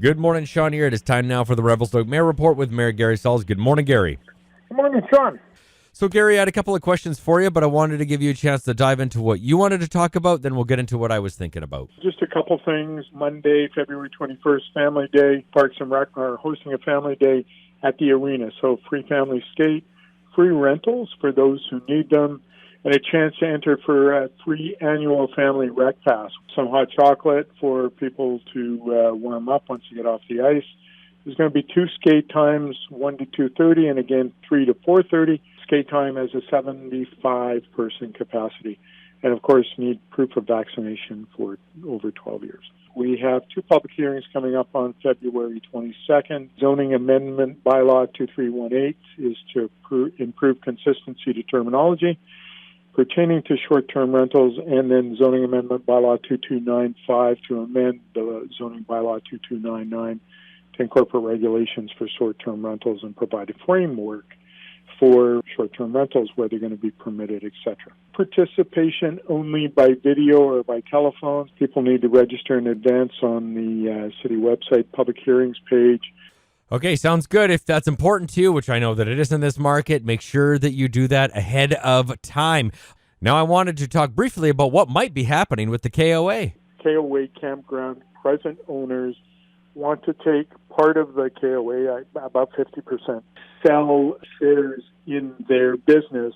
Good morning, Sean here. It is time now for the Revelstoke Mayor Report with Mayor Gary Sauls. Good morning, Gary. Good morning, Sean. So, Gary, I had a couple of questions for you, but I wanted to give you a chance to dive into what you wanted to talk about. Then we'll get into what I was thinking about. Just a couple things. Monday, February 21st, Family Day. Parks and Rec are hosting a Family Day at the arena. So free family skate, free rentals for those who need them, and a chance to enter for a free annual family rec pass. Some hot chocolate for people to warm up once you get off the ice. There's going to be 2 skate times, 1 to 2:30, and again 3 to 4:30. Skate time has a 75-person capacity. And, of course, need proof of vaccination for over 12 years. We have 2 public hearings coming up on February 22nd. Zoning Amendment Bylaw 2318 is to improve consistency to terminology pertaining to short-term rentals, and then Zoning Amendment Bylaw 2295 to amend the Zoning Bylaw 2299 to incorporate regulations for short-term rentals and provide a framework for short-term rentals, where they're going to be permitted, etc. Participation only by video or by telephone. People need to register in advance on the city website public hearings page. Okay, sounds good. If that's important to you, which I know that it is in this market, make sure that you do that ahead of time. Now, I wanted to talk briefly about what might be happening with the KOA. KOA Campground present owners want to take part of the KOA, about 50%, sell shares in their business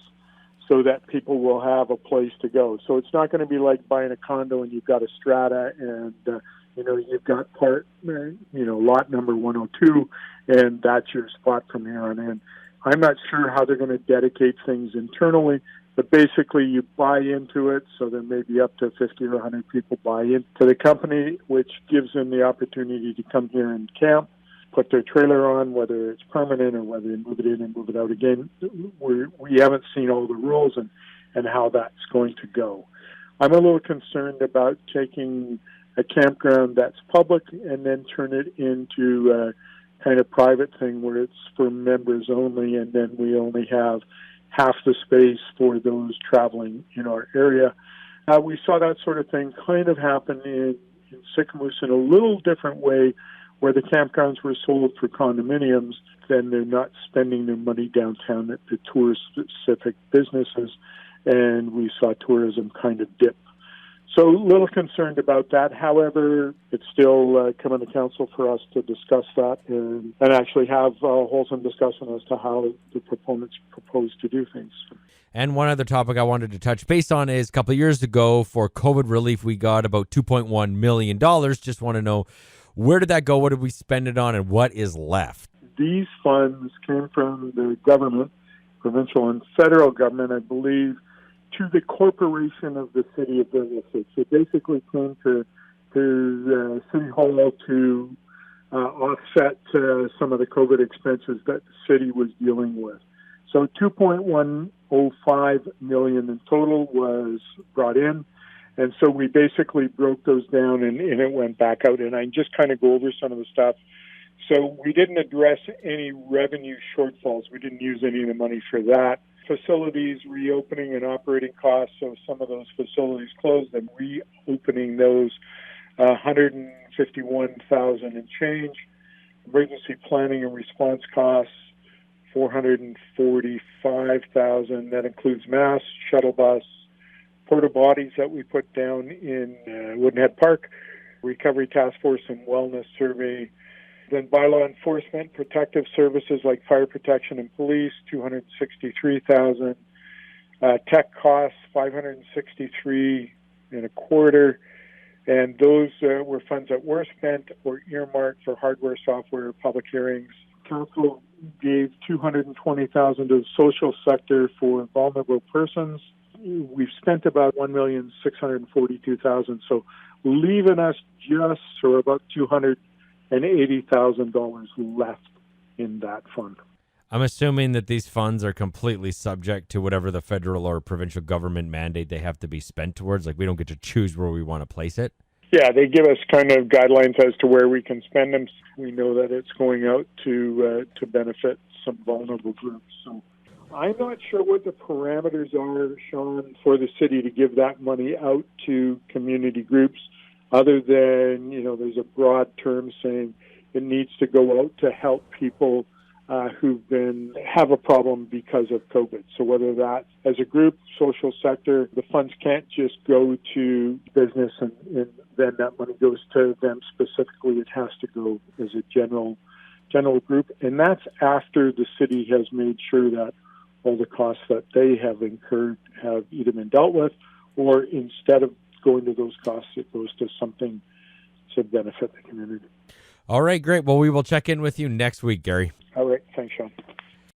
so that people will have a place to go. So it's not going to be like buying a condo and you've got a strata and, you've got lot number 102, and that's your spot from here on in. I'm not sure how they're going to dedicate things internally, but basically you buy into it, so there may be up to 50 or 100 people buy into the company, which gives them the opportunity to come here and camp, put their trailer on, whether it's permanent or whether they move it in and move it out again. We haven't seen all the rules and how that's going to go. I'm a little concerned about taking a campground that's public and then turn it into a kind of private thing where it's for members only, and then we only have half the space for those traveling in our area. We saw that sort of thing kind of happen in Sycamoose in a little different way, where the campgrounds were sold for condominiums. Then they're not spending their money downtown at the tourist-specific businesses, and we saw tourism kind of dip. So a little concerned about that. However, it's still coming to council for us to discuss that and actually have a wholesome discussion as to how the proponents propose to do things. And one other topic I wanted to touch base on is a couple of years ago for COVID relief, we got about $2.1 million. Just want to know, where did that go? What did we spend it on, and what is left? These funds came from the government, provincial and federal government, I believe, to the corporation of the City of Businesses. It basically came to City Hall to offset some of the COVID expenses that the city was dealing with. So $2.105 million in total was brought in, and so we basically broke those down and it went back out. And I just kind of go over some of the stuff. So we didn't address any revenue shortfalls. We didn't use any of the money for that. Facilities reopening and operating costs, so some of those facilities closed and reopening those, $151,000 and change. Emergency planning and response costs, $445,000. That includes masks, shuttle bus, porta bodies that we put down in Woodenhead Park, recovery task force and wellness survey. Then bylaw enforcement, protective services like fire protection and police, $263,000. Tech costs, $563,250, and those were funds that were spent or earmarked for hardware, software, public hearings. Council gave $220,000 to the social sector for vulnerable persons. We've spent about $1,642,000, so leaving us just for about $280,000 left in that fund. I'm assuming that these funds are completely subject to whatever the federal or provincial government mandate they have to be spent towards. Like, we don't get to choose where we want to place it. Yeah, they give us kind of guidelines as to where we can spend them. We know that it's going out to benefit some vulnerable groups. So I'm not sure what the parameters are, Sean, for the city to give that money out to community groups, other than, there's a broad term saying it needs to go out to help people who've have a problem because of COVID. So whether that as a group, social sector, the funds can't just go to business and then that money goes to them specifically. It has to go as a general group. And that's after the city has made sure that all the costs that they have incurred have either been dealt with, or instead of going to those costs, it goes to something to benefit the community. All right, great. Well, we will check in with you next week, Gary. All right. Thanks, Sean.